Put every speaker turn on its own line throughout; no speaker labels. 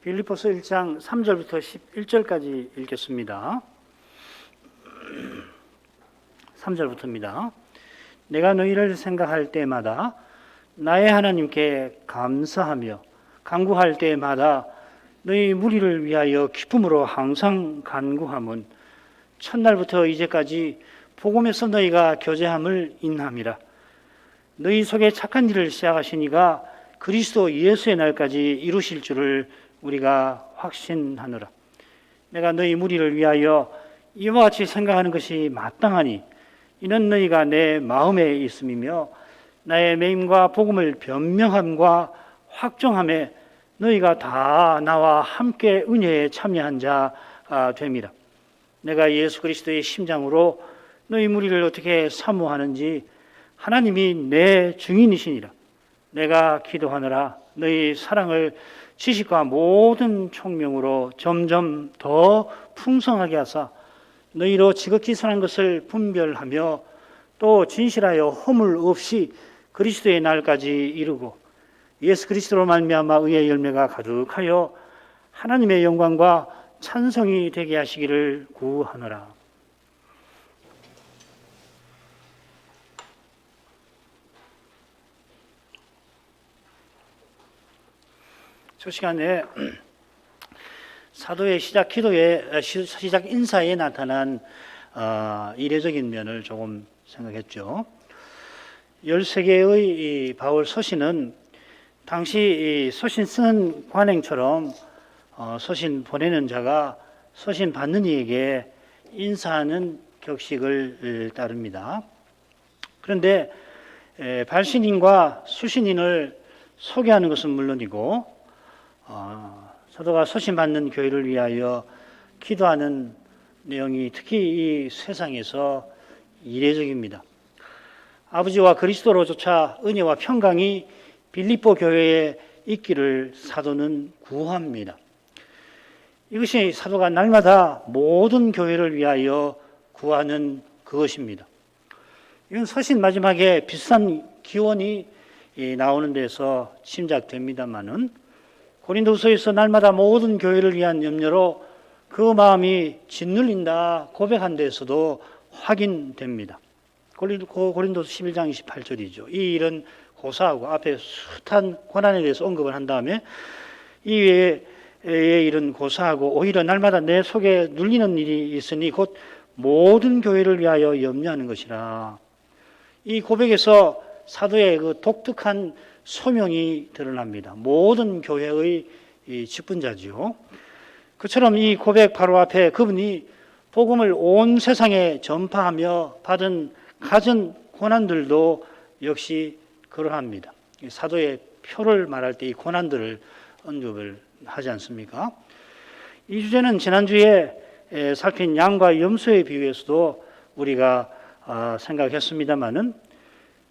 빌립보서 1장 3절부터 11절까지 읽겠습니다. 3절부터입니다. 내가 너희를 생각할 때마다 나의 하나님께 감사하며 간구할 때마다 너희 무리를 위하여 기쁨으로 항상 간구함은 첫날부터 이제까지 복음에서 너희가 교제함을 인함이라. 너희 속에 착한 일을 시작하신 이가 그리스도 예수의 날까지 이루실 줄을 우리가 확신하노라. 내가 너희 무리를 위하여 이와 같이 생각하는 것이 마땅하니 이는 너희가 내 마음에 있음이며 나의 매임과 복음을 변명함과 확정함에 너희가 다 나와 함께 은혜에 참여한 자가 됨이라. 내가 예수 그리스도의 심장으로 너희 무리를 어떻게 사모하는지 하나님이 내 증인이시니라. 내가 기도하노라. 너희 사랑을 지식과 모든 총명으로 점점 더 풍성하게 하사 너희로 지극히 선한 것을 분별하며 또 진실하여 허물 없이 그리스도의 날까지 이루고 예수 그리스도로 말미암아 의의 열매가 가득하여 하나님의 영광과 찬송이 되게 하시기를 구하노라. 저 시간에 사도의 시작 기도의 시작 인사에 나타난 이례적인 면을 조금 생각했죠. 13개의 바울 서신은 당시 서신 쓰는 관행처럼 서신 보내는 자가 서신 받는 이에게 인사하는 격식을 따릅니다. 그런데 발신인과 수신인을 소개하는 것은 물론이고 사도가 서신 받는 교회를 위하여 기도하는 내용이 특히 이 세상에서 이례적입니다. 아버지와 그리스도로조차 은혜와 평강이 빌립보 교회에 있기를 사도는 구합니다. 이것이 사도가 날마다 모든 교회를 위하여 구하는 그것입니다. 이건 서신 마지막에 비슷한 기원이 나오는 데서 짐작됩니다마는 고린도후서에서 날마다 모든 교회를 위한 염려로 그 마음이 짓눌린다 고백한 데에서도 확인됩니다. 고린도서 11장 28절이죠. 이 일은 고사하고 앞에 숱한 고난에 대해서 언급을 한 다음에 이 외의 일은 고사하고 오히려 날마다 내 속에 눌리는 일이 있으니 곧 모든 교회를 위하여 염려하는 것이라. 이 고백에서 사도의 그 독특한 소명이 드러납니다. 모든 교회의 직분자지요. 그처럼 이 고백 바로 앞에 그분이 복음을 온 세상에 전파하며 받은 갖은 고난들도 역시 그러합니다. 사도의 표를 말할 때 이 고난들을 언급을 하지 않습니까? 이 주제는 지난주에 살핀 양과 염소의 비유에서도 우리가 생각했습니다마는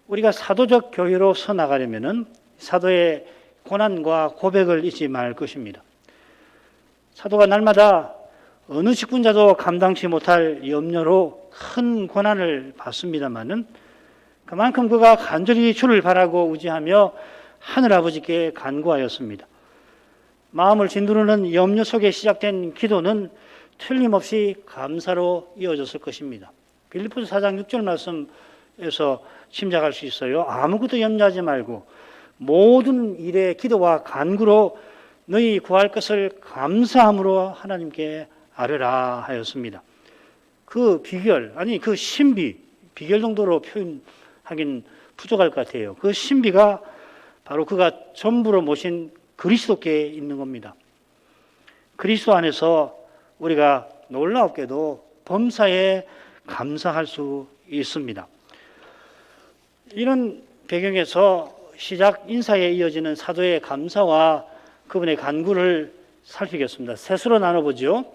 우리가 사도적 교회로 서 나가려면은 사도의 고난과 고백을 잊지 말 것입니다. 사도가 날마다 어느 직분자도 감당치 못할 염려로 큰 고난을 받습니다마는 그만큼 그가 간절히 주를 바라고 의지하며 하늘아버지께 간구하였습니다. 마음을 짓누르는 염려 속에 시작된 기도는 틀림없이 감사로 이어졌을 것입니다. 빌립보서 4장 6절 말씀에서 짐작할 수 있어요. 아무것도 염려하지 말고 모든 일에 기도와 간구로 너희 구할 것을 감사함으로 하나님께 아뢰라 하였습니다. 그 비결, 아니 그 신비, 비결 정도로 표현하긴 부족할 것 같아요. 그 신비가 바로 그가 전부로 모신 그리스도께 있는 겁니다. 그리스도 안에서 우리가 놀랍게도 범사에 감사할 수 있습니다. 이런 배경에서 시작 인사에 이어지는 사도의 감사와 그분의 간구를 살피겠습니다. 셋으로 나눠보죠.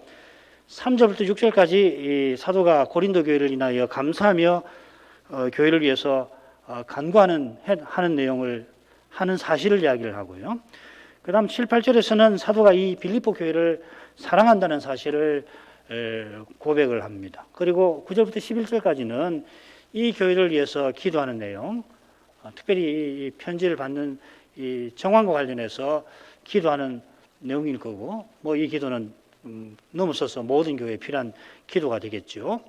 3절부터 6절까지 사도가 고린도 교회를 인하여 감사하며 교회를 위해서 간구하는 내용을 하는 사실을 이야기를 하고요. 그 다음 7, 8절에서는 사도가 이 빌립보 교회를 사랑한다는 사실을 고백을 합니다. 그리고 9절부터 11절까지는 이 교회를 위해서 기도하는 내용, 특별히 이 편지를 받는 이 정황과 관련해서 기도하는 내용일 거고, 뭐 이 기도는 넘어서서 모든 교회에 필요한 기도가 되겠죠.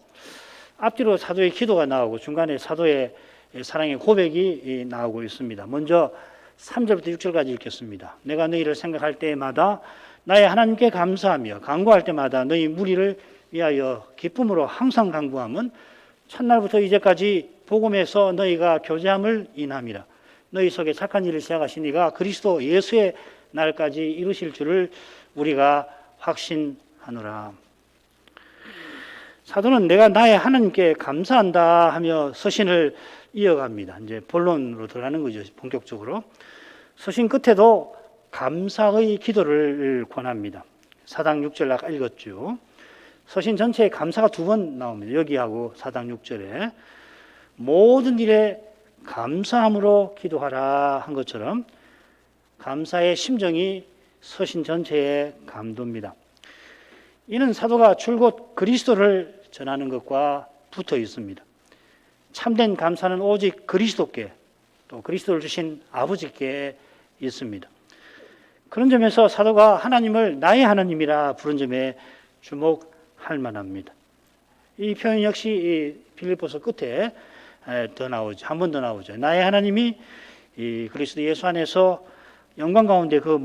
앞뒤로 사도의 기도가 나오고 중간에 사도의 사랑의 고백이 나오고 있습니다. 먼저 3절부터 6절까지 읽겠습니다. 내가 너희를 생각할 때마다 나의 하나님께 감사하며 간구할 때마다 너희 무리를 위하여 기쁨으로 항상 간구함은 첫날부터 이제까지 복음에서 너희가 교제함을 인함이라. 너희 속에 착한 일을 시작하신 이가 그리스도 예수의 날까지 이루실 줄을 우리가 확신하노라. 사도는 내가 나의 하나님께 감사한다 하며 서신을 이어갑니다. 이제 본론으로 들어가는 거죠. 본격적으로. 서신 끝에도 감사의 기도를 권합니다. 4장 6절 아까 읽었죠. 서신 전체에 감사가 2번 나옵니다. 여기하고 4장 6절에 모든 일에 감사함으로 기도하라 한 것처럼 감사의 심정이 서신 전체에 감도입니다. 이는 사도가 줄곧 그리스도를 전하는 것과 붙어 있습니다. 참된 감사는 오직 그리스도께 또 그리스도를 주신 아버지께 있습니다. 그런 점에서 사도가 하나님을 나의 하나님이라 부른 점에 주목할 만합니다. 이 표현 역시 이 빌립보서 끝에 더 나오죠. 한 번 더 나오죠. 나의 하나님이 이 그리스도 예수 안에서 영광 가운데 그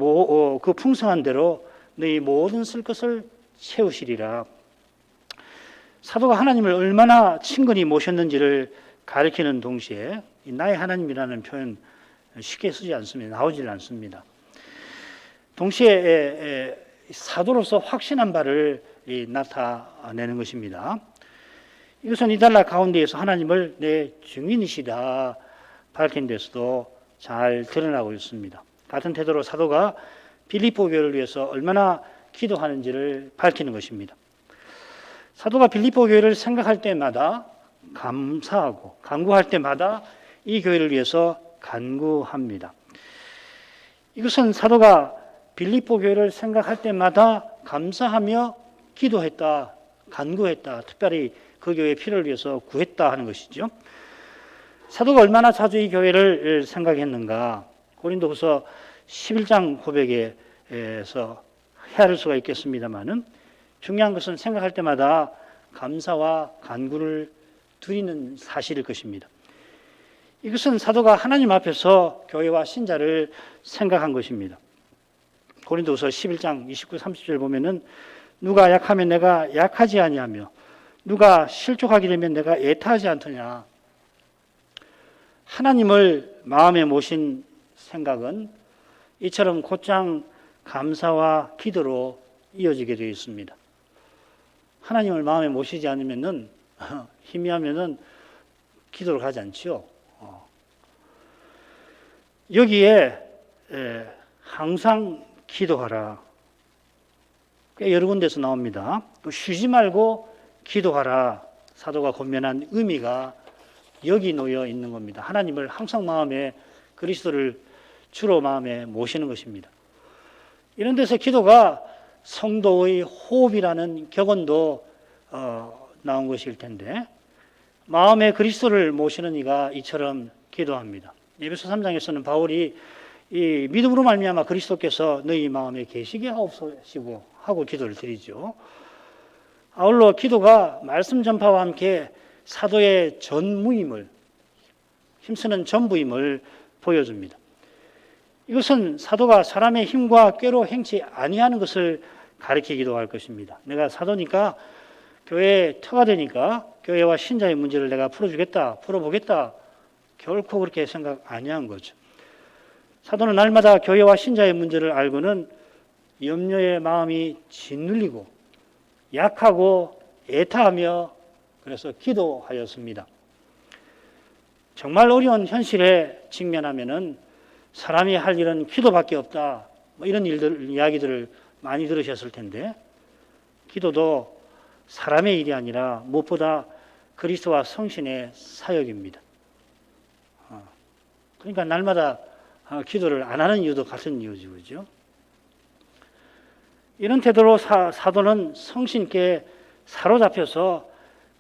풍성한 대로 너희 모든 쓸 것을 채우시리라. 사도가 하나님을 얼마나 친근히 모셨는지를 가리키는 동시에 이 나의 하나님이라는 표현 쉽게 쓰지 않습니다. 나오질 않습니다. 동시에 사도로서 확신한 바를 나타내는 것입니다. 이것은 이달라 가운데에서 하나님을 내 증인이시다 밝힌 데서도 잘 드러나고 있습니다. 같은 태도로 사도가 빌립보 교회를 위해서 얼마나 기도하는지를 밝히는 것입니다. 사도가 빌립보 교회를 생각할 때마다 감사하고 간구할 때마다 이 교회를 위해서 간구합니다. 이것은 사도가 빌립보 교회를 생각할 때마다 감사하며 기도했다, 간구했다, 특별히 그 교회의 필요를 위해서 구했다 하는 것이죠. 사도가 얼마나 자주 이 교회를 생각했는가. 고린도후서 11장 고백에서 헤아릴 수가 있겠습니다만은 중요한 것은 생각할 때마다 감사와 간구를 드리는 사실일 것입니다. 이것은 사도가 하나님 앞에서 교회와 신자를 생각한 것입니다. 고린도후서 11장 29, 30절 보면은 누가 약하면 내가 약하지 아니하며 누가 실족하게 되면 내가 애타하지 않더냐. 하나님을 마음에 모신 생각은 이처럼 곧장 감사와 기도로 이어지게 되어 있습니다. 하나님을 마음에 모시지 않으면은 희미하면은 기도를 가지 않지요. 여기에 항상 기도하라. 꽤 여러 군데서 나옵니다. 또 쉬지 말고 기도하라. 사도가 권면한 의미가 여기 놓여 있는 겁니다. 하나님을 항상 마음에 그리스도를 주로 마음에 모시는 것입니다. 이런 데서 기도가 성도의 호흡이라는 격언도 나온 것일 텐데 마음에 그리스도를 모시는 이가 이처럼 기도합니다. 에베소 3장에서는 바울이 이 믿음으로 말미암아 그리스도께서 너희 마음에 계시게 하옵소시고 하고 기도를 드리죠. 아울러 기도가 말씀 전파와 함께 사도의 전무임을 힘쓰는 전부임을 보여줍니다. 이것은 사도가 사람의 힘과 꾀로 행치 아니하는 것을 가리키기도 할 것입니다. 내가 사도니까 교회의 터가 되니까 교회와 신자의 문제를 내가 풀어주겠다, 풀어보겠다 결코 그렇게 생각 아니한 거죠. 사도는 날마다 교회와 신자의 문제를 알고는 염려의 마음이 짓눌리고 약하고 애타하며 그래서 기도하였습니다. 정말 어려운 현실에 직면하면은 사람이 할 일은 기도밖에 없다. 뭐 이런 이야기들을 많이 들으셨을 텐데 기도도 사람의 일이 아니라 무엇보다 그리스도와 성신의 사역입니다. 그러니까 날마다 기도를 안 하는 이유도 같은 이유죠. 그죠? 이런 태도로 사도는 성신께 사로잡혀서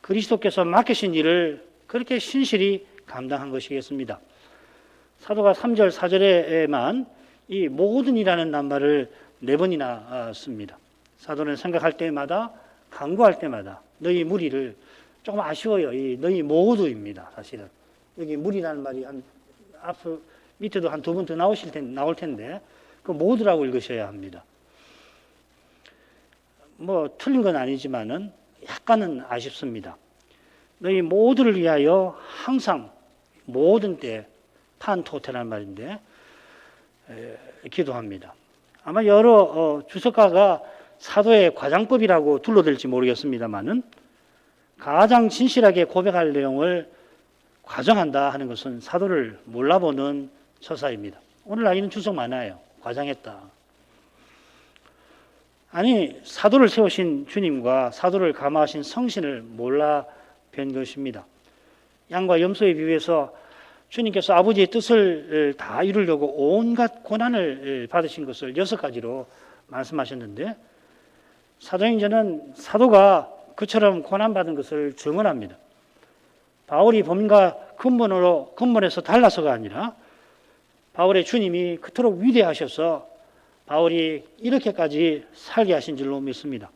그리스도께서 맡기신 일을 그렇게 신실히 감당한 것이겠습니다. 사도가 3절, 4절에만 이 모든 이라는 낱말을 4번이나 씁니다. 사도는 생각할 때마다, 간구할 때마다 너희 무리를, 조금 아쉬워요. 이 너희 모두입니다. 사실은 여기 무리라는 말이 앞서 밑에도 한 2번 더 나올 텐데 그 모두라고 읽으셔야 합니다. 뭐 틀린 건 아니지만은 약간은 아쉽습니다. 너희 모두를 위하여 항상 모든 때 판토테라는 말인데 기도합니다. 아마 여러 주석가가 사도의 과장법이라고 둘러댈지 모르겠습니다만은 가장 진실하게 고백할 내용을 과장한다 하는 것은 사도를 몰라보는 처사입니다. 오늘 아이는 주석 많아요. 과장했다. 아니, 사도를 세우신 주님과 사도를 감화하신 성신을 몰라 뵌 것입니다. 양과 염소에 비유해서 주님께서 아버지의 뜻을 다 이루려고 온갖 고난을 받으신 것을 6가지로 말씀하셨는데 사도행전은 사도가 그처럼 고난받은 것을 증언합니다. 바울이 범인과 근본에서 달라서가 아니라 바울의 주님이 그토록 위대하셔서 바울이 이렇게까지 살게 하신 줄로 믿습니다.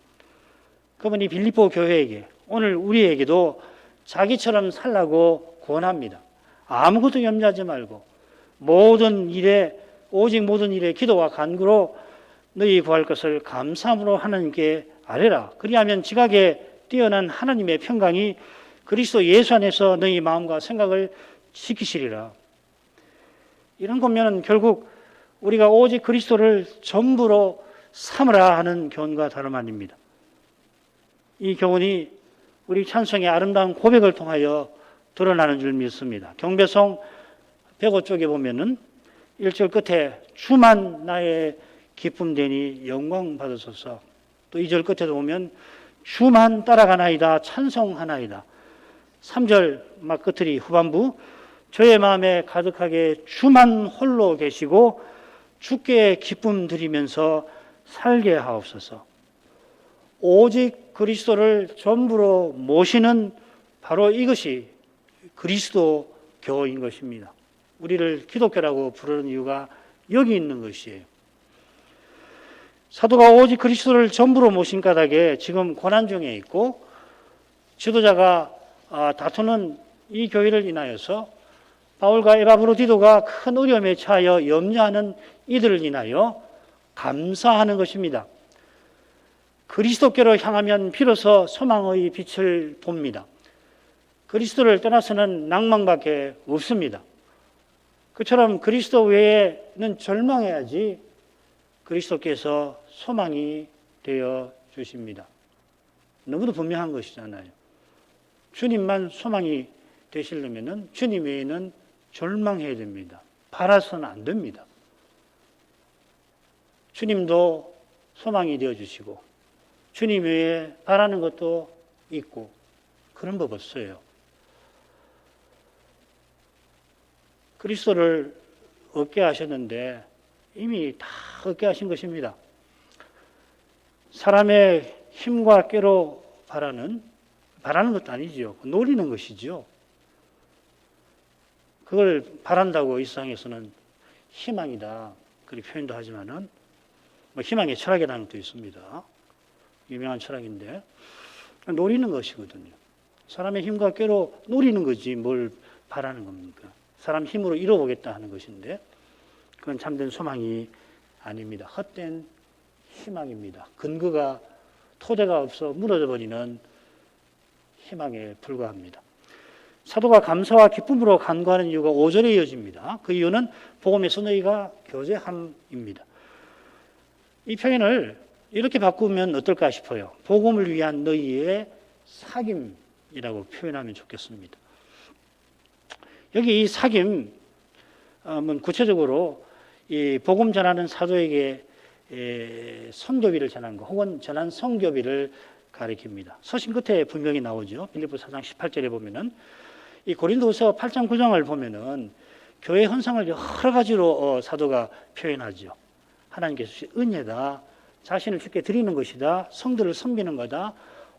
그분이 빌립보 교회에게, 오늘 우리에게도 자기처럼 살라고 권합니다. 아무것도 염려하지 말고 오직 모든 일에 기도와 간구로 너희 구할 것을 감사함으로 하나님께 아뢰라. 그리하면 지각에 뛰어난 하나님의 평강이 그리스도 예수 안에서 너희 마음과 생각을 지키시리라. 이런 거면 결국 우리가 오직 그리스도를 전부로 삼으라 하는 교훈과 다름 아닙니다. 이 교훈이 우리 찬송의 아름다운 고백을 통하여 드러나는 줄 믿습니다. 경배송 105쪽에 보면은 1절 끝에 주만 나의 기쁨 되니 영광 받으소서. 또 2절 끝에도 보면 주만 따라가나이다 찬송하나이다. 3절 막 끝들이 후반부 저의 마음에 가득하게 주만 홀로 계시고 주께 기쁨 드리면서 살게 하옵소서. 오직 그리스도를 전부로 모시는 바로 이것이 그리스도교인 것입니다. 우리를 기독교라고 부르는 이유가 여기 있는 것이에요. 사도가 오직 그리스도를 전부로 모신 까닭에 지금 고난 중에 있고 지도자가 다투는 이 교회를 인하여서 바울과 에바브로디도가 큰 어려움에 처하여 염려하는 이들을 인하여 감사하는 것입니다. 그리스도께로 향하면 비로소 소망의 빛을 봅니다. 그리스도를 떠나서는 낭망밖에 없습니다. 그처럼 그리스도 외에는 절망해야지 그리스도께서 소망이 되어 주십니다. 너무도 분명한 것이잖아요. 주님만 소망이 되시려면 주님 외에는 절망해야 됩니다. 바라서는 안 됩니다. 주님도 소망이 되어 주시고 주님 외에 바라는 것도 있고 그런 법 없어요. 그리스도를 얻게 하셨는데 이미 다 얻게 하신 것입니다. 사람의 힘과 꾀로 바라는 것도 아니죠. 노리는 것이죠. 그걸 바란다고 이 세상에서는 희망이다 그렇게 표현도 하지만은 희망의 철학이라는 것도 있습니다. 유명한 철학인데 노리는 것이거든요. 사람의 힘과 꾀로 노리는 거지 뭘 바라는 겁니까? 사람 힘으로 이뤄보겠다 하는 것인데 그건 참된 소망이 아닙니다. 헛된 희망입니다. 근거가 토대가 없어 무너져 버리는 희망에 불과합니다. 사도가 감사와 기쁨으로 간구하는 이유가 5절에 이어집니다. 그 이유는 복음에서 너희가 교제함입니다. 이 표현을 이렇게 바꾸면 어떨까 싶어요. 복음을 위한 너희의 사귐이라고 표현하면 좋겠습니다. 여기 이 사귐은 구체적으로 이 복음 전하는 사도에게 선교비를 전한 것 혹은 전한 선교비를 가리킵니다. 서신 끝에 분명히 나오죠. 빌립보 4장 18절에 보면은 이 고린도후서 8장 9장을 보면은 교회 헌상을 여러 가지로 사도가 표현하죠. 하나님께서 주신 은혜다, 자신을 주께 드리는 것이다, 성도를 섬기는 거다,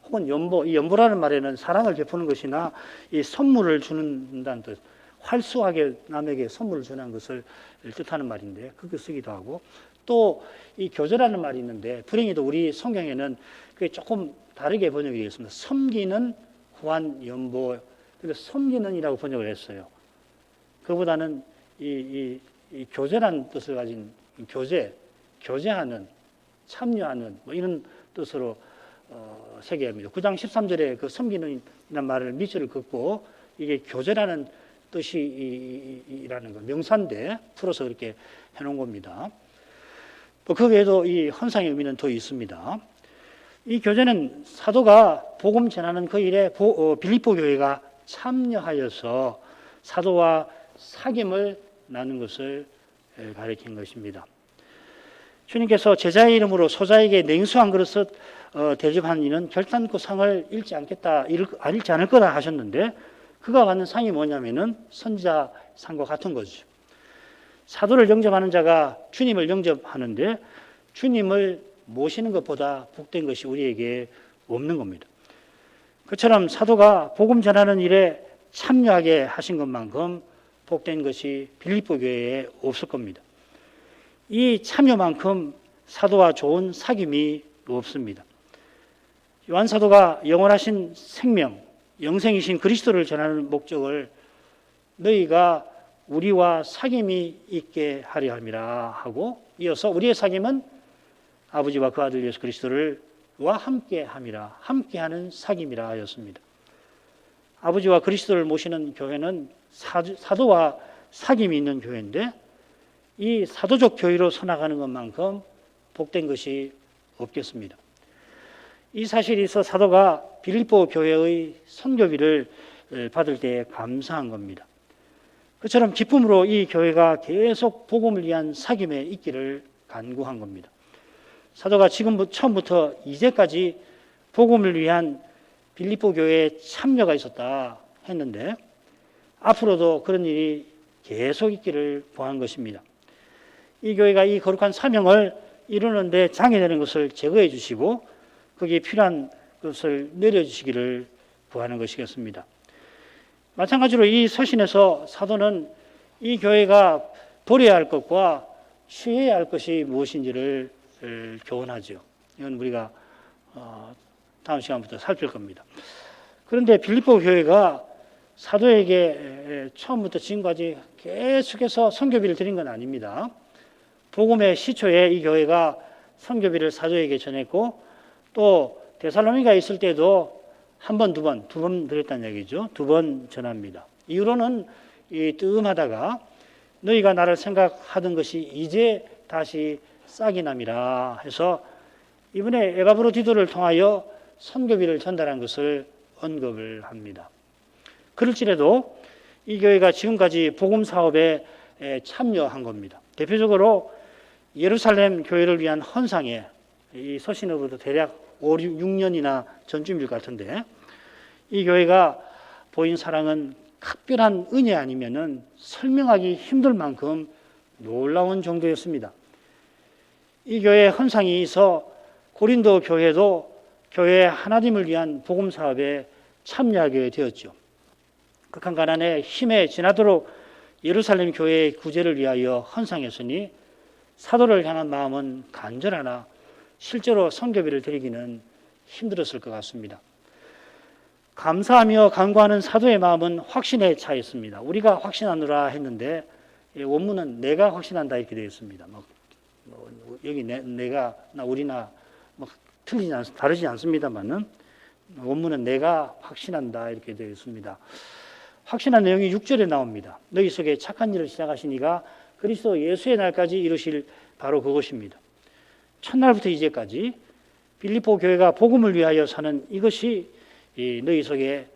혹은 연보, 이 연보라는 말에는 사랑을 베푸는 것이나 이 선물을 주는다는 뜻, 활수하게 남에게 선물을 전한 것을 뜻하는 말인데 그렇게 쓰기도 하고, 또 이 교제라는 말이 있는데 불행히도 우리 성경에는 그게 조금 다르게 번역이 되어 있습니다. 섬기는 후한 연보, 그래서 섬기는이라고 번역을 했어요. 그보다는 이 교제라는 뜻을 가진 교제하는, 참여하는 뭐 이런 뜻으로 새겨합니다. 9장 13절에 그 섬기는 이라는 말을 밑줄을 긋고 이게 교제라는 뜻이라는 거, 명사인데 풀어서 그렇게 해놓은 겁니다. 그 외에도 이 헌상의 의미는 더 있습니다. 이 교제는 사도가 복음 전하는 그 일에 빌립보 교회가 참여하여서 사도와 사귐을 나눈 것을 가리킨 것입니다. 주님께서 제자의 이름으로 소자에게 냉수 한 그릇을 대접한 이는 결단코 상을 잃지 않을 거다 하셨는데, 그가 받는 상이 뭐냐면은 선지자 상과 같은 거죠. 사도를 영접하는 자가 주님을 영접하는데 주님을 모시는 것보다 복된 것이 우리에게 없는 겁니다. 그처럼 사도가 복음 전하는 일에 참여하게 하신 것만큼 복된 것이 빌립보 교회에 없을 겁니다. 이 참여만큼 사도와 좋은 사귐이 없습니다. 요한 사도가 영원하신 생명, 영생이신 그리스도를 전하는 목적을 너희가 우리와 사귐이 있게 하려 함이라 하고, 이어서 우리의 사귐은 아버지와 그 아들 예수 그리스도와 함께 함이라, 함께하는 사귐이라 하였습니다. 아버지와 그리스도를 모시는 교회는 사도와 사귐이 있는 교회인데, 이 사도적 교회로 서나가는 것만큼 복된 것이 없겠습니다. 이 사실이 있어 사도가 빌립보 교회의 선교비를 받을 때 감사한 겁니다. 그처럼 기쁨으로 이 교회가 계속 복음을 위한 사귐에 있기를 간구한 겁니다. 사도가 처음부터 이제까지 복음을 위한 빌립보 교회에 참여가 있었다 했는데 앞으로도 그런 일이 계속 있기를 구한 것입니다. 이 교회가 이 거룩한 사명을 이루는데 장애되는 것을 제거해 주시고 거기에 필요한 것을 내려주시기를 구하는 것이겠습니다. 마찬가지로 이 서신에서 사도는 이 교회가 버려야 할 것과 취해야 할 것이 무엇인지를 교훈하죠. 이건 우리가 다음 시간부터 살필 겁니다. 그런데 빌립보 교회가 사도에게 처음부터 지금까지 계속해서 선교비를 드린 건 아닙니다. 복음의 시초에 이 교회가 선교비를 사도에게 전했고, 또 데살로니가에 있을 때도 한 번, 두 번 드렸다는 얘기죠. 2번 전합니다. 이후로는 뜸하다가 너희가 나를 생각하던 것이 이제 다시 싹이 남이라 해서 이번에 에바브로디도를 통하여 선교비를 전달한 것을 언급을 합니다. 그럴지라도 이 교회가 지금까지 복음 사업에 참여한 겁니다. 대표적으로 예루살렘 교회를 위한 헌상에 이 서신으로부터 대략 5, 6년이나 전쯤일 것 같은데 이 교회가 보인 사랑은 특별한 은혜 아니면은 설명하기 힘들 만큼 놀라운 정도였습니다. 이 교회 헌상이 있어 고린도 교회도 교회 하나님을 위한 복음 사업에 참여하게 되었죠. 극한 가난에 힘에 지나도록 예루살렘 교회의 구제를 위하여 헌상했으니 사도를 향한 마음은 간절하나 실제로 선교비를 드리기는 힘들었을 것 같습니다. 감사하며 간구하는 사도의 마음은 확신에 차 있습니다. 우리가 확신하노라 했는데 원문은 내가 확신한다 이렇게 되어 있습니다. 여기 내가 나 우리나 다르지 않습니다만은 원문은 내가 확신한다 이렇게 되어 있습니다. 확신한 내용이 6절에 나옵니다. 너희 속에 착한 일을 시작하신 이가 그리스도 예수의 날까지 이루실 바로 그것입니다. 첫날부터 이제까지 빌립보 교회가 복음을 위하여 사는 이것이 너희 속에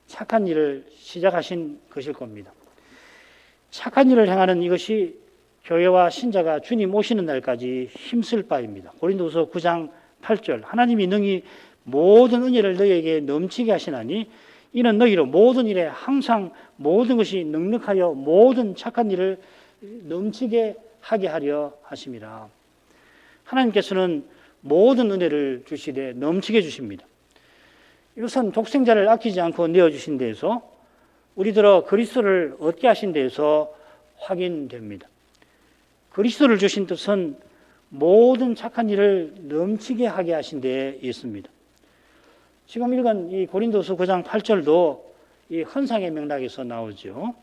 착한 일을 시작하신 것일 겁니다. 착한 일을 행하는 이것이 교회와 신자가 주님 오시는 날까지 힘쓸 바입니다. 고린도후서 9장 8절 하나님이 능히 모든 은혜를 너희에게 넘치게 하시나니 이는 너희로 모든 일에 항상 모든 것이 넉넉하여 모든 착한 일을 넘치게 하게 하려 하심이라. 하나님께서는 모든 은혜를 주시되 넘치게 주십니다. 이것은 독생자를 아끼지 않고 내어주신 데에서 우리들어 그리스도를 얻게 하신 데에서 확인됩니다. 그리스도를 주신 뜻은 모든 착한 일을 넘치게 하게 하신 데에 있습니다. 지금 읽은 이 고린도서 9장 8절도 이 헌상의 맥락에서 나오죠.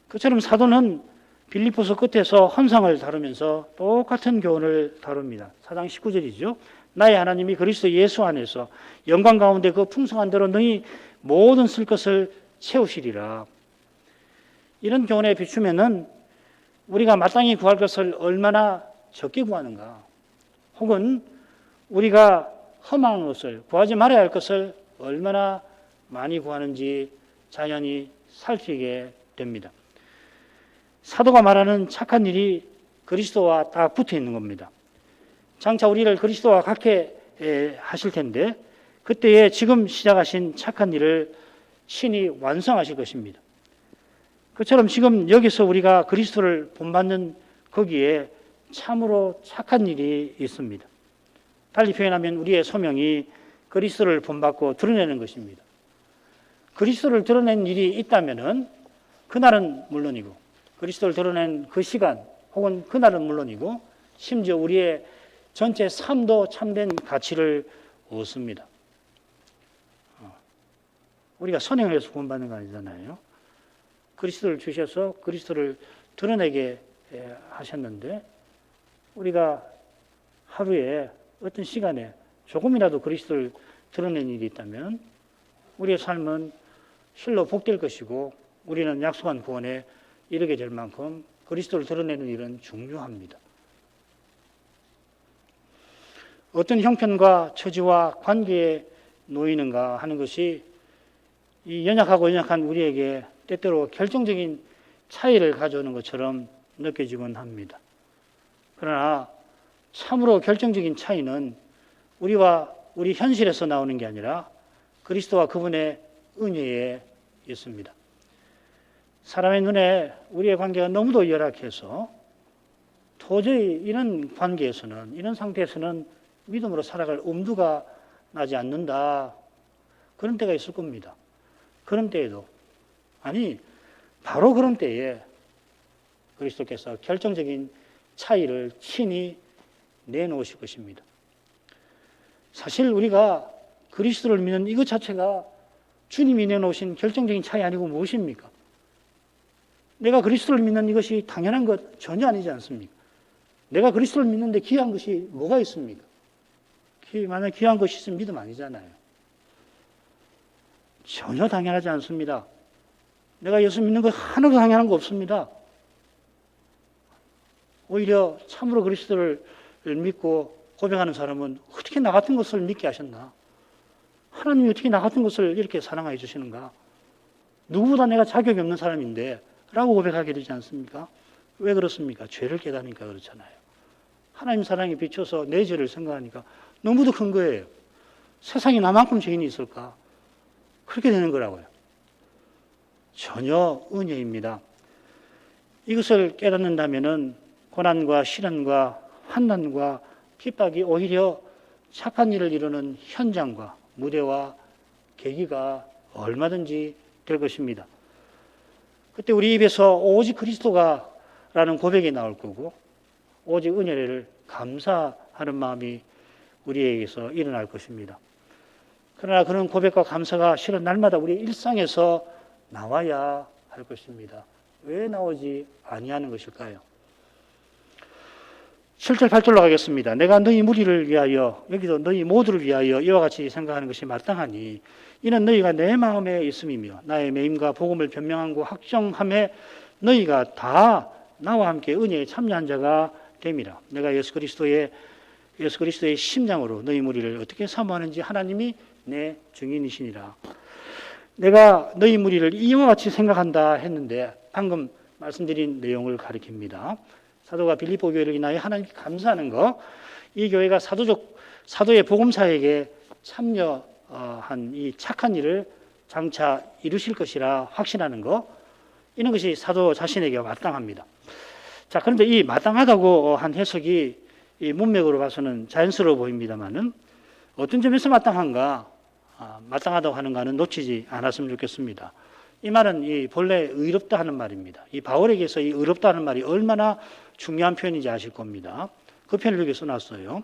그처럼 사도는 빌립보서 끝에서 헌상을 다루면서 똑같은 교훈을 다룹니다. 4장 19절이죠. 나의 하나님이 그리스도 예수 안에서 영광 가운데 그 풍성한 대로 너희 모든 쓸 것을 채우시리라. 이런 교훈에 비추면은 우리가 마땅히 구할 것을 얼마나 적게 구하는가, 혹은 우리가 허망한 것을, 구하지 말아야 할 것을 얼마나 많이 구하는지 자연히 살피게 됩니다. 사도가 말하는 착한 일이 그리스도와 딱 붙어 있는 겁니다. 장차 우리를 그리스도와 같게 하실 텐데 그때에 지금 시작하신 착한 일을 친히 완성하실 것입니다. 그처럼 지금 여기서 우리가 그리스도를 본받는 거기에 참으로 착한 일이 있습니다. 달리 표현하면 우리의 소명이 그리스도를 본받고 드러내는 것입니다. 그리스도를 드러낸 일이 있다면은 그날은 물론이고, 그리스도를 드러낸 그 시간 혹은 그날은 물론이고, 심지어 우리의 전체 삶도 참된 가치를 얻습니다. 우리가 선행을 해서 구원받는 거 아니잖아요. 그리스도를 주셔서 그리스도를 드러내게 하셨는데, 우리가 하루에 어떤 시간에 조금이라도 그리스도를 드러낸 일이 있다면 우리의 삶은 실로 복될 것이고, 우리는 약속한 구원에 이르게 될 만큼 그리스도를 드러내는 일은 중요합니다. 어떤 형편과 처지와 관계에 놓이는가 하는 것이 이 연약하고 연약한 우리에게 때때로 결정적인 차이를 가져오는 것처럼 느껴지곤 합니다. 그러나 참으로 결정적인 차이는 우리와 우리 현실에서 나오는 게 아니라 그리스도와 그분의 은혜에 있습니다. 사람의 눈에 우리의 관계가 너무도 열악해서 도저히 이런 관계에서는, 이런 상태에서는 믿음으로 살아갈 엄두가 나지 않는다. 그런 때가 있을 겁니다. 그런 때에도, 바로 그런 때에 그리스도께서 결정적인 차이를 친히 내놓으실 것입니다. 사실 우리가 그리스도를 믿는 이것 자체가 주님이 내놓으신 결정적인 차이 아니고 무엇입니까? 내가 그리스도를 믿는 이것이 당연한 것 전혀 아니지 않습니까? 내가 그리스도를 믿는데 귀한 것이 뭐가 있습니까? 만약 귀한 것이 있으면 믿음 아니잖아요. 전혀 당연하지 않습니다. 내가 예수 믿는 거 하나도 당연한 거 없습니다. 오히려 참으로 그리스도를 믿고 고백하는 사람은 어떻게 나 같은 것을 믿게 하셨나? 하나님이 어떻게 나 같은 것을 이렇게 사랑해 주시는가? 누구보다 내가 자격이 없는 사람인데 라고 고백하게 되지 않습니까? 왜 그렇습니까? 죄를 깨닫으니까 그렇잖아요. 하나님 사랑에 비춰서 내 죄를 생각하니까 너무도 큰 거예요. 세상에 나만큼 죄인이 있을까? 그렇게 되는 거라고요. 전혀 은혜입니다. 이것을 깨닫는다면은 고난과 시련과 환난과 핍박이 오히려 착한 일을 이루는 현장과 무대와 계기가 얼마든지 될 것입니다. 그때 우리 입에서 오직 그리스도가 라는 고백이 나올 거고, 오직 은혜를 감사하는 마음이 우리에게서 일어날 것입니다. 그러나 그런 고백과 감사가 실은 날마다 우리의 일상에서 나와야 할 것입니다. 왜 나오지 아니하는 것일까요? 7절 8절로 가겠습니다. 내가 너희 무리를 위하여, 여기도 너희 모두를 위하여 이와 같이 생각하는 것이 마땅하니 이는 너희가 내 마음에 있음이며 나의 매임과 복음을 변명하고 확정함에 너희가 다 나와 함께 은혜에 참여한 자가 됨이라. 내가 예수 그리스도의 심장으로 너희 무리를 어떻게 사모하는지 하나님이 내 증인이시니라. 내가 너희 무리를 이와 같이 생각한다 했는데 방금 말씀드린 내용을 가리킵니다. 사도가 빌립보 교회를 인하여 하나님께 감사하는 것, 이 교회가 사도의 복음사에게 참여한 이 착한 일을 장차 이루실 것이라 확신하는 것, 이런 것이 사도 자신에게 마땅합니다. 자, 그런데 이 마땅하다고 한 해석이 이 문맥으로 봐서는 자연스러워 보입니다만은 어떤 점에서 마땅한가, 마땅하다고 하는가는 놓치지 않았으면 좋겠습니다. 이 말은 이 본래 의롭다 하는 말입니다. 이 바울에게서 이 의롭다 하는 말이 얼마나 중요한 표현인지 아실 겁니다. 그 표현을 여기 써놨어요.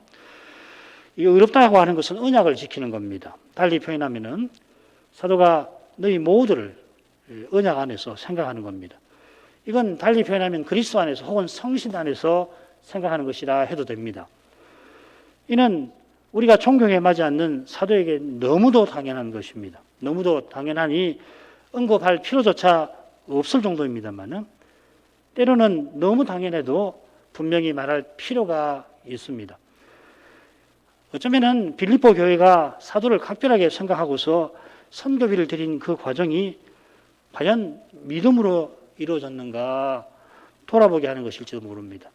이 의롭다고 하는 것은 언약을 지키는 겁니다. 달리 표현하면은 사도가 너희 모두를 언약 안에서 생각하는 겁니다. 이건 달리 표현하면 그리스도 안에서 혹은 성신 안에서 생각하는 것이라 해도 됩니다. 이는 우리가 존경에 맞지 않는 사도에게 너무도 당연한 것입니다. 너무도 당연하니 언급할 필요조차 없을 정도입니다만은 때로는 너무 당연해도 분명히 말할 필요가 있습니다. 어쩌면은 빌립보 교회가 사도를 각별하게 생각하고서 선교비를 드린 그 과정이 과연 믿음으로 이루어졌는가 돌아보게 하는 것일지도 모릅니다.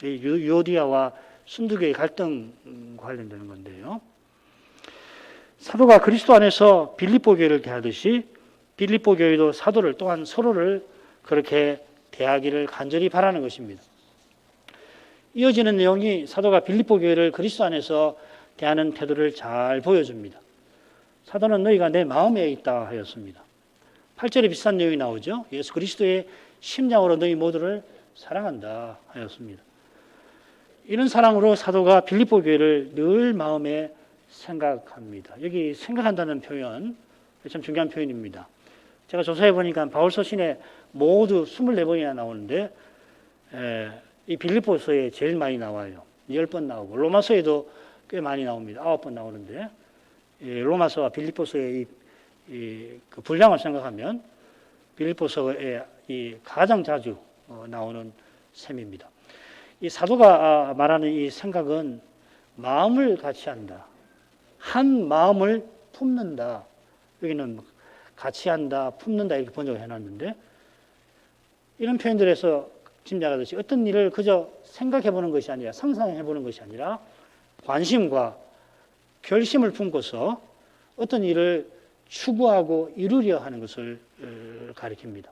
유오디아와 순두교의 갈등과 관련되는 건데요. 사도가 그리스도 안에서 빌립보 교회를 대하듯이 빌립보 교회도 사도를 또한 서로를 그렇게 대하기를 간절히 바라는 것입니다. 이어지는 내용이 사도가 빌립보 교회를 그리스도 안에서 대하는 태도를 잘 보여줍니다. 사도는 너희가 내 마음에 있다 하였습니다. 8절에 비슷한 내용이 나오죠. 예수 그리스도의 심장으로 너희 모두를 사랑한다 하였습니다. 이런 사랑으로 사도가 빌립보 교회를 늘 마음에 생각합니다. 여기 생각한다는 표현 참 중요한 표현입니다. 제가 조사해 보니까 바울 서신에 모두 24번이나 나오는데 이 빌립보서에 제일 많이 나와요. 10번 나오고 로마서에도 꽤 많이 나옵니다. 9번 나오는데 로마서와 빌립보서의 그 분량을 생각하면 빌립보서에 가장 자주 나오는 셈입니다. 이 사도가 말하는 이 생각은 마음을 같이 한다. 한 마음을 품는다. 여기는 같이 한다, 품는다 이렇게 번역을 해놨는데 이런 표현들에서 짐작하듯이 어떤 일을 그저 생각해보는 것이 아니라 상상해보는 것이 아니라 관심과 결심을 품고서 어떤 일을 추구하고 이루려 하는 것을 가리킵니다.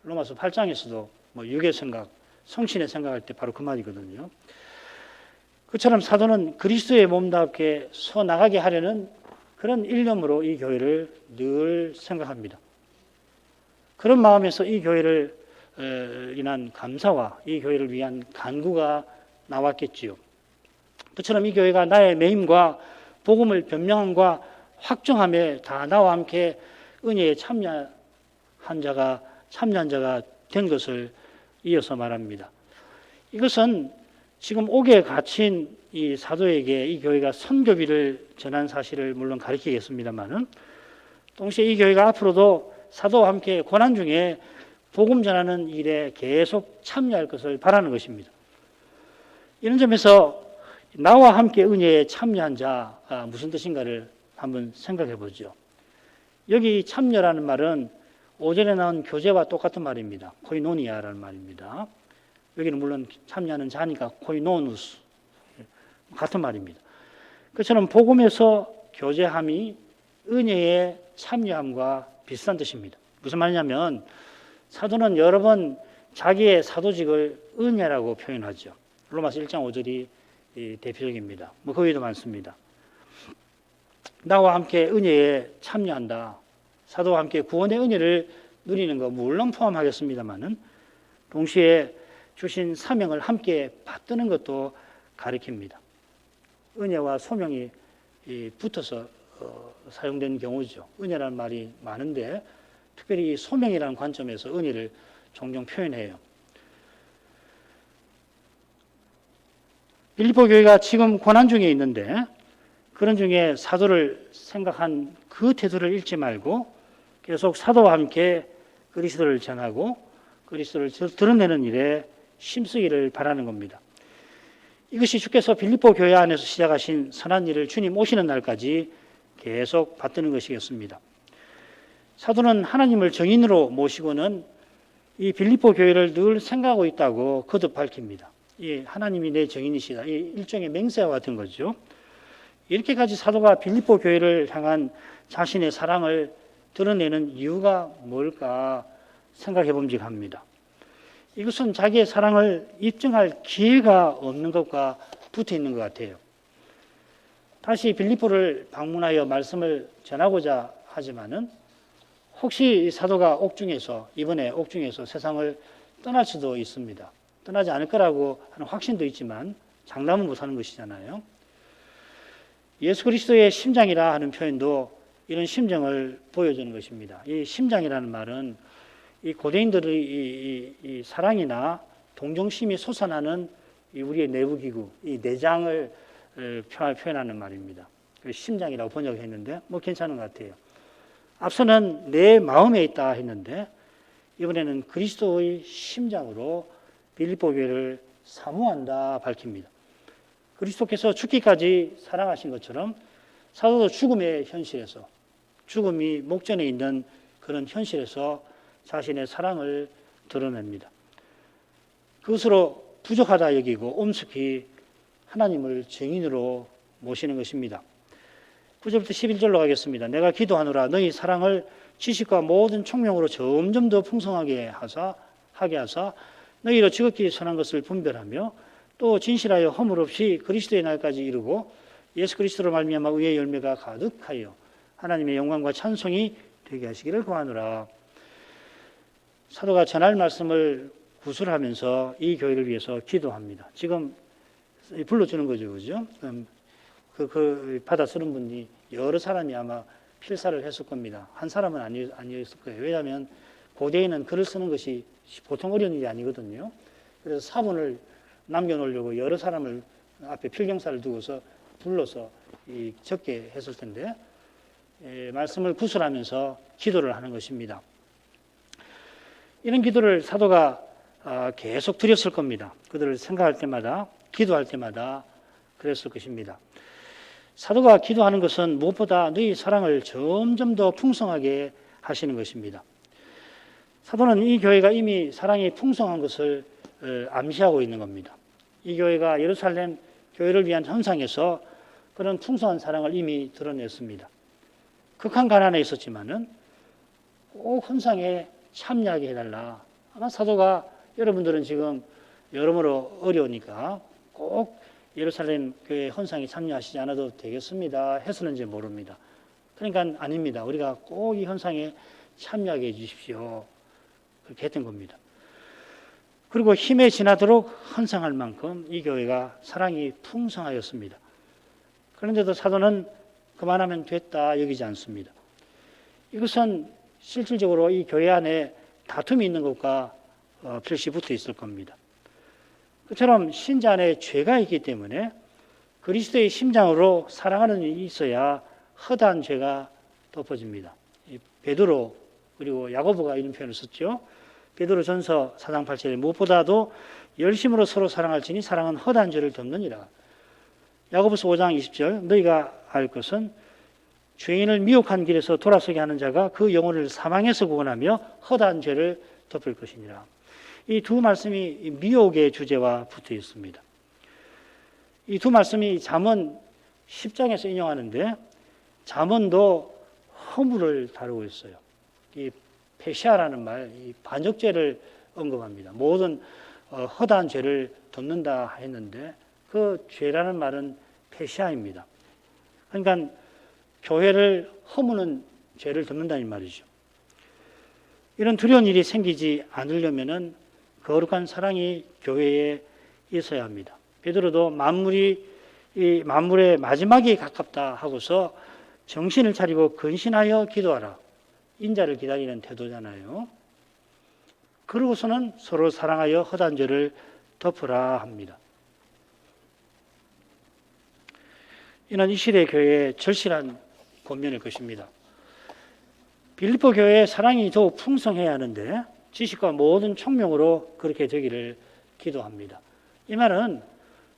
로마서 8장에서도 육의 생각, 성신의 생각할 때 바로 그 말이거든요. 그처럼 사도는 그리스도의 몸답게 서 나가게 하려는 그런 일념으로 이 교회를 늘 생각합니다. 그런 마음에서 이 교회를 인한 감사와 이 교회를 위한 간구가 나왔겠지요. 그처럼 이 교회가 나의 매임과 복음을 변명함과 확정함에 다 나와 함께 은혜에 참여한 자가 된 것을 이어서 말합니다. 이것은 지금 옥에 갇힌 이 사도에게 이 교회가 선교비를 전한 사실을 물론 가리키겠습니다만은 동시에 이 교회가 앞으로도 사도와 함께 고난 중에 복음 전하는 일에 계속 참여할 것을 바라는 것입니다. 이런 점에서 나와 함께 은혜에 참여한 자가 무슨 뜻인가를 한번 생각해 보죠. 여기 참여라는 말은 오전에 나온 교제와 똑같은 말입니다. 코이노니아라는 말입니다. 여기는 물론 참여하는 자니까 코이노누스 같은 말입니다. 그처럼 복음에서 교제함이 은혜에 참여함과 비슷한 뜻입니다. 무슨 말이냐면 사도는 여러 번 자기의 사도직을 은혜라고 표현하죠. 로마서 1장 5절이 대표적입니다. 그 외에도 많습니다. 나와 함께 은혜에 참여한다. 사도와 함께 구원의 은혜를 누리는 거 물론 포함하겠습니다만은 동시에 주신 사명을 함께 받드는 것도 가리킵니다. 은혜와 소명이 붙어서 사용된 경우죠. 은혜라는 말이 많은데 특별히 소명이라는 관점에서 은혜를 종종 표현해요. 빌립보 교회가 지금 고난 중에 있는데 그런 중에 사도를 생각한 그 태도를 잃지 말고 계속 사도와 함께 그리스도를 전하고 그리스도를 드러내는 일에 힘쓰기를 바라는 겁니다. 이것이 주께서 빌립보 교회 안에서 시작하신 선한 일을 주님 오시는 날까지 계속 받드는 것이겠습니다. 사도는 하나님을 정인으로 모시고는 이 빌립보 교회를 늘 생각하고 있다고 거듭 밝힙니다. 이 하나님이 내 정인이시다. 이 일종의 맹세와 같은 거죠. 이렇게까지 사도가 빌립보 교회를 향한 자신의 사랑을 드러내는 이유가 뭘까 생각해 봄직합니다. 이것은 자기의 사랑을 입증할 기회가 없는 것과 붙어 있는 것 같아요. 다시 빌립보를 방문하여 말씀을 전하고자 하지만은 혹시 이 사도가 이번에 옥중에서 세상을 떠날 수도 있습니다. 떠나지 않을 거라고 하는 확신도 있지만 장담은 못하는 것이잖아요. 예수 그리스도의 심장이라 하는 표현도 이런 심정을 보여주는 것입니다. 이 심장이라는 말은 이 고대인들의 이 사랑이나 동정심이 솟아나는 이 우리의 내부기구, 이 내장을 표현하는 말입니다. 심장이라고 번역했는데 뭐 괜찮은 것 같아요. 앞서는 내 마음에 있다 했는데 이번에는 그리스도의 심장으로 빌립보 교회를 사모한다 밝힙니다. 그리스도께서 죽기까지 사랑하신 것처럼 사도도 죽음의 현실에서, 죽음이 목전에 있는 그런 현실에서 자신의 사랑을 드러냅니다. 그것으로 부족하다 여기고 엄숙히 하나님을 증인으로 모시는 것입니다. 9절부터 11절로 가겠습니다. 내가 기도하노라 너희 사랑을 지식과 모든 총명으로 점점 더 풍성하게 하게 하사 너희로 지극히 선한 것을 분별하며 또 진실하여 허물 없이 그리스도의 날까지 이루고 예수 그리스도로 말미암아 의의 열매가 가득하여 하나님의 영광과 찬송이 되게 하시기를 구하노라. 사도가 전할 말씀을 구술하면서 이 교회를 위해서 기도합니다. 지금 불러주는 거죠, 그죠? 그 받아 쓰는 분이 여러 사람이 아마 필사를 했을 겁니다. 한 사람은 아니었을 거예요. 왜냐하면 고대에는 글을 쓰는 것이 보통 어려운 일이 아니거든요. 그래서 사본을 남겨놓으려고 여러 사람을 앞에 필경사를 두고서 불러서 적게 했을 텐데 말씀을 구술하면서 기도를 하는 것입니다. 이런 기도를 사도가 계속 드렸을 겁니다. 그들을 생각할 때마다 기도할 때마다 그랬을 것입니다. 사도가 기도하는 것은 무엇보다 너희 사랑을 점점 더 풍성하게 하시는 것입니다. 사도는 이 교회가 이미 사랑이 풍성한 것을 암시하고 있는 겁니다. 이 교회가 예루살렘 교회를 위한 현상에서 그런 풍성한 사랑을 이미 드러냈습니다. 극한 가난에 있었지만은 꼭 현상에 참여하게 해달라. 아마 사도가 여러분들은 지금 여러모로 어려우니까 꼭 예루살렘 교회 헌상에 참여하시지 않아도 되겠습니다 했었는지 모릅니다. 그러니까 아닙니다. 우리가 꼭 이 헌상에 참여하게 해주십시오. 그렇게 했던 겁니다. 그리고 힘에 지나도록 헌상할 만큼 이 교회가 사랑이 풍성하였습니다. 그런데도 사도는 그만하면 됐다 여기지 않습니다. 이것은 실질적으로 이 교회 안에 다툼이 있는 것과 필시 붙어 있을 겁니다. 그처럼 신자 안에 죄가 있기 때문에 그리스도의 심장으로 사랑하는 일이 있어야 허다한 죄가 덮어집니다. 베드로 그리고 야고보가 이런 표현을 썼죠. 베드로전서 4장 8절에 무엇보다도 열심으로 서로 사랑할지니 사랑은 허다한 죄를 덮느니라. 야고보서 5장 20절 너희가 알 것은 죄인을 미혹한 길에서 돌아서게 하는 자가 그 영혼을 사망에서 구원하며 허다한 죄를 덮을 것이니라. 이 두 말씀이 미혹의 주제와 붙어 있습니다. 이 두 말씀이 잠언 10장에서 인용하는데 잠언도 허물을 다루고 있어요. 이 페시아라는 말, 이 반역죄를 언급합니다. 모든 허다한 죄를 덮는다 했는데 그 죄라는 말은 페시아입니다. 그러니까 교회를 허무는 죄를 덮는다는 말이죠. 이런 두려운 일이 생기지 않으려면은 거룩한 사랑이 교회에 있어야 합니다. 베드로도 만물의 마지막에 가깝다 하고서 정신을 차리고 근신하여 기도하라. 인자를 기다리는 태도잖아요. 그러고서는 서로 사랑하여 허다한 죄를 덮으라 합니다. 이는 이 시대 교회의 절실한 권면일 것입니다. 빌립보 교회의 사랑이 더욱 풍성해야 하는데 지식과 모든 총명으로 그렇게 되기를 기도합니다. 이 말은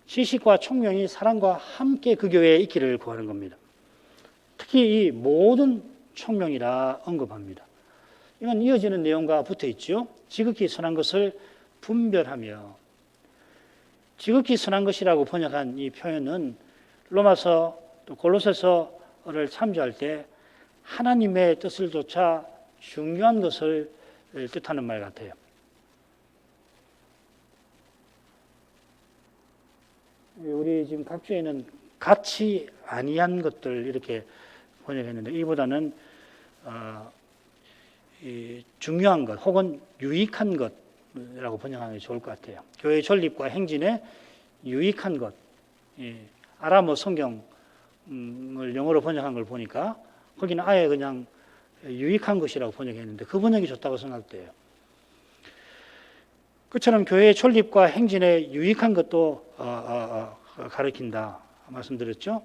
지식과 총명이 사랑과 함께 그 교회에 있기를 구하는 겁니다. 특히 이 모든 총명이라 언급합니다. 이건 이어지는 내용과 붙어 있죠. 지극히 선한 것을 분별하며. 지극히 선한 것이라고 번역한 이 표현은 로마서 또 골로새서를 참조할 때 하나님의 뜻을 조차 중요한 것을 뜻하는 말 같아요. 우리 지금 각주에는 같이 아니한 것들 이렇게 번역했는데 이보다는 중요한 것 혹은 유익한 것이라고 번역하는 게 좋을 것 같아요. 교회 존립과 행진에 유익한 것. 아람어 성경을 영어로 번역한 걸 보니까 거기는 아예 그냥 유익한 것이라고 번역했는데 그 번역이 좋다고 생각돼요. 그처럼 교회의 존립과 행진에 유익한 것도 가르친다 말씀드렸죠.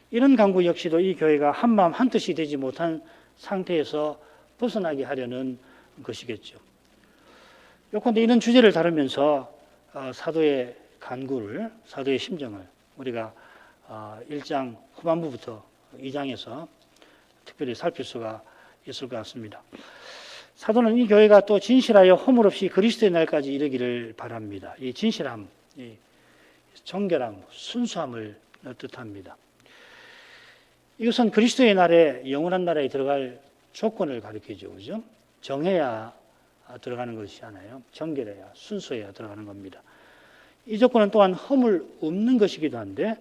이런 강구 역시도 이 교회가 한마음 한뜻이 되지 못한 상태에서 벗어나게 하려는 것이겠죠. 요컨대 이런 주제를 다루면서 사도의 간구를, 사도의 심정을 우리가 1장 후반부부터 2장에서 특별히 살필 수가 있을 것 같습니다. 사도는 이 교회가 또 진실하여 허물 없이 그리스도의 날까지 이르기를 바랍니다. 이 진실함, 이 정결함, 순수함을 뜻합니다. 이것은 그리스도의 날에 영원한 나라에 들어갈 조건을 가리키죠. 그죠? 정해야 들어가는 것이 아니에요. 정결해야, 순수해야 들어가는 겁니다. 이 조건은 또한 허물 없는 것이기도 한데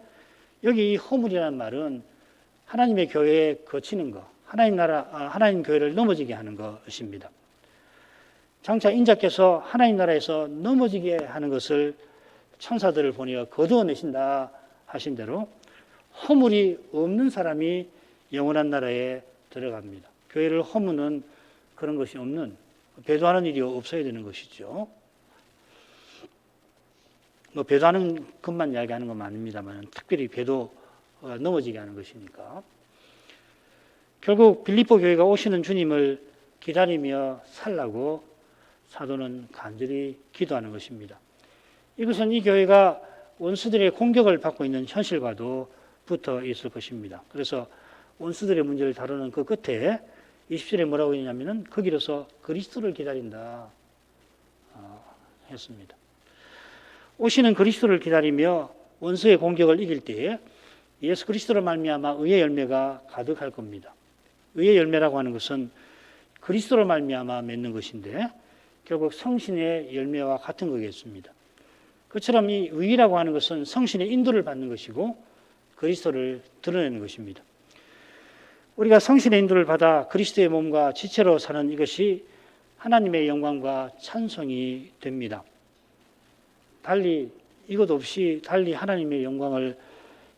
여기 이 허물이라는 말은 하나님의 교회에 거치는 것, 하나님 교회를 넘어지게 하는 것입니다. 장차 인자께서 하나님 나라에서 넘어지게 하는 것을 천사들을 보내어 거두어내신다 하신 대로 허물이 없는 사람이 영원한 나라에 들어갑니다. 교회를 허무는 그런 것이 없는, 배도하는 일이 없어야 되는 것이죠. 배도하는 것만 이야기하는 건 아닙니다만 특별히 배도가 넘어지게 하는 것이니까. 결국 빌립보 교회가 오시는 주님을 기다리며 살라고 사도는 간절히 기도하는 것입니다. 이것은 이 교회가 원수들의 공격을 받고 있는 현실과도 붙어 있을 것입니다. 그래서 원수들의 문제를 다루는 그 끝에 20절에 뭐라고 했냐면은 거기로서 그리스도를 기다린다 했습니다. 오시는 그리스도를 기다리며 원수의 공격을 이길 때에 예수 그리스도로 말미암아 의의 열매가 가득할 겁니다. 의의 열매라고 하는 것은 그리스도로 말미암아 맺는 것인데 결국 성신의 열매와 같은 거겠습니다. 그처럼 이 의라고 하는 것은 성신의 인도를 받는 것이고 그리스도를 드러내는 것입니다. 우리가 성신의 인도를 받아 그리스도의 몸과 지체로 사는 이것이 하나님의 영광과 찬송이 됩니다. 달리 이것 없이 달리 하나님의 영광을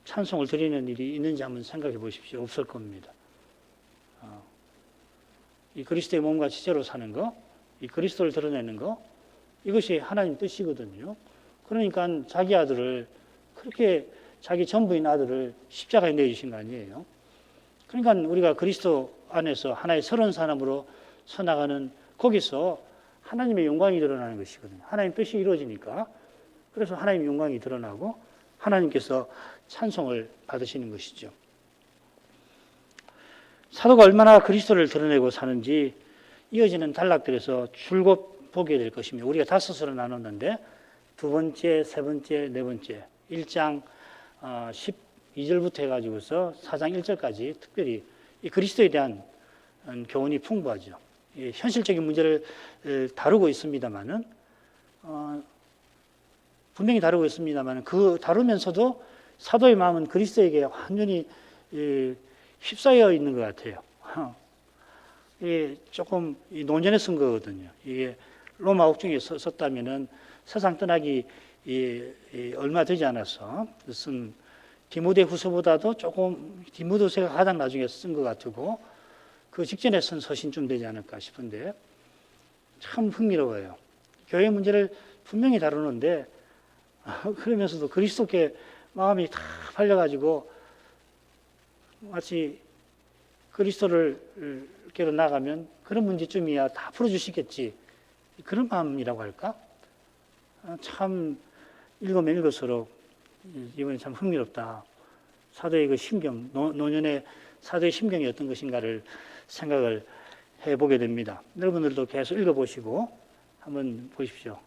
찬송을 드리는 일이 있는지 한번 생각해 보십시오. 없을 겁니다. 이 그리스도의 몸과 지체로 사는 거, 이 그리스도를 드러내는 거, 이것이 하나님 뜻이거든요. 그러니까 자기 아들을 그렇게 자기 전부인 아들을 십자가에 내주신 거 아니에요. 그러니까 우리가 그리스도 안에서 하나의 서른 사람으로 서나가는 거기서 하나님의 영광이 드러나는 것이거든요. 하나님 뜻이 이루어지니까. 그래서 하나님의 영광이 드러나고 하나님께서 찬송을 받으시는 것이죠. 사도가 얼마나 그리스도를 드러내고 사는지 이어지는 단락들에서 줄곧 보게 될 것입니다. 우리가 5으로 나눴는데 두 번째, 세 번째, 네 번째 1장 12절부터 해가지고서 4장 1절까지 특별히 이 그리스도에 대한 교훈이 풍부하죠. 현실적인 문제를 다루고 있습니다만은 분명히 다루고 있습니다만 그 다루면서도 사도의 마음은 그리스도에게 완전히 휩싸여 있는 것 같아요. 이게 조금 논전에 쓴 거거든요. 이게 로마 옥중에 썼다면은 세상 떠나기 얼마 되지 않아서 쓴 디모데 후서보다도 조금 디모데후서가 가장 나중에 쓴 것 같고 그 직전에 쓴 서신쯤 되지 않을까 싶은데 참 흥미로워요. 교회 문제를 분명히 다루는데 그러면서도 그리스도께 마음이 다 팔려가지고 마치 그리스도를 께로 나가면 그런 문제쯤이야 다 풀어주시겠지 그런 마음이라고 할까? 참 읽으면 읽을수록 이번에 참 흥미롭다. 사도의 그 심경, 노년의 사도의 심경이 어떤 것인가를 생각을 해보게 됩니다. 여러분들도 계속 읽어보시고 한번 보십시오.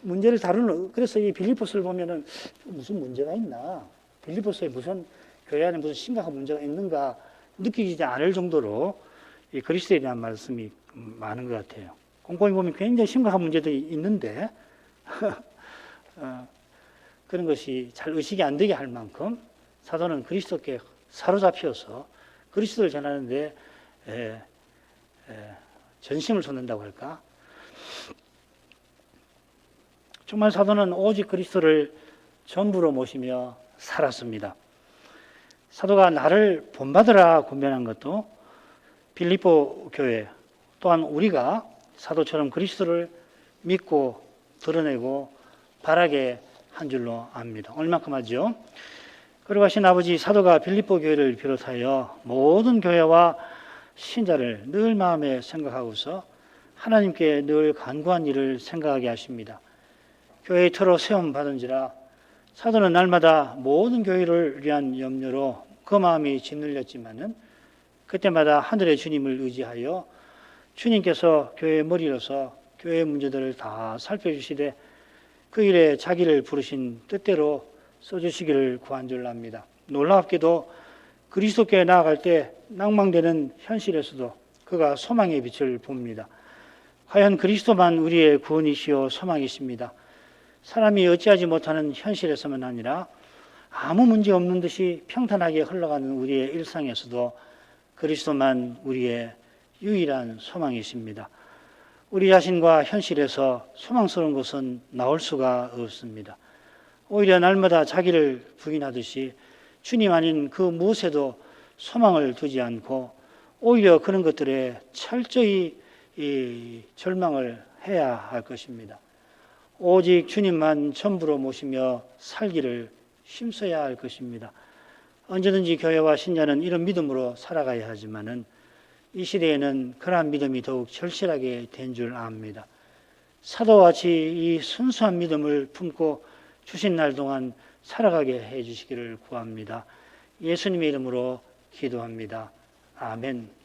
문제를 다루는, 그래서 이 빌립보서를 보면은 무슨 문제가 있나? 빌립보서에 무슨 교회 안에 무슨 심각한 문제가 있는가 느끼지 않을 정도로 이 그리스도에 대한 말씀이 많은 것 같아요. 꼼꼼히 보면 굉장히 심각한 문제들이 있는데 그런 것이 잘 의식이 안 되게 할 만큼 사도는 그리스도께 사로잡혀서 그리스도를 전하는데 전심을 쏟는다고 할까? 정말 사도는 오직 그리스도를 전부로 모시며 살았습니다. 사도가 나를 본받으라 권면한 것도 빌립보 교회 또한 우리가 사도처럼 그리스도를 믿고 드러내고 바라게 한 줄로 압니다. 얼마큼 하죠? 거룩하신 아버지, 사도가 빌립보 교회를 비롯하여 모든 교회와 신자를 늘 마음에 생각하고서 하나님께 늘 간구한 일을 생각하게 하십니다. 교회의 터로 세움 받은지라 사도는 날마다 모든 교회를 위한 염려로 그 마음이 짓눌렸지만은 그때마다 하늘의 주님을 의지하여 주님께서 교회의 머리로서 교회의 문제들을 다 살펴주시되 그 일에 자기를 부르신 뜻대로 써주시기를 구한 줄 압니다. 놀랍게도 그리스도께 나아갈 때 낭망되는 현실에서도 그가 소망의 빛을 봅니다. 과연 그리스도만 우리의 구원이시요 소망이십니다. 사람이 어찌하지 못하는 현실에서만 아니라 아무 문제 없는 듯이 평탄하게 흘러가는 우리의 일상에서도 그리스도만 우리의 유일한 소망이십니다. 우리 자신과 현실에서 소망스러운 것은 나올 수가 없습니다. 오히려 날마다 자기를 부인하듯이 주님 아닌 그 무엇에도 소망을 두지 않고 오히려 그런 것들에 철저히 절망을 해야 할 것입니다. 오직 주님만 전부로 모시며 살기를 힘써야 할 것입니다. 언제든지 교회와 신자는 이런 믿음으로 살아가야 하지만은 이 시대에는 그러한 믿음이 더욱 절실하게 된 줄 압니다. 사도와 같이 이 순수한 믿음을 품고 주신 날 동안 살아가게 해 주시기를 구합니다. 예수님의 이름으로 기도합니다. 아멘.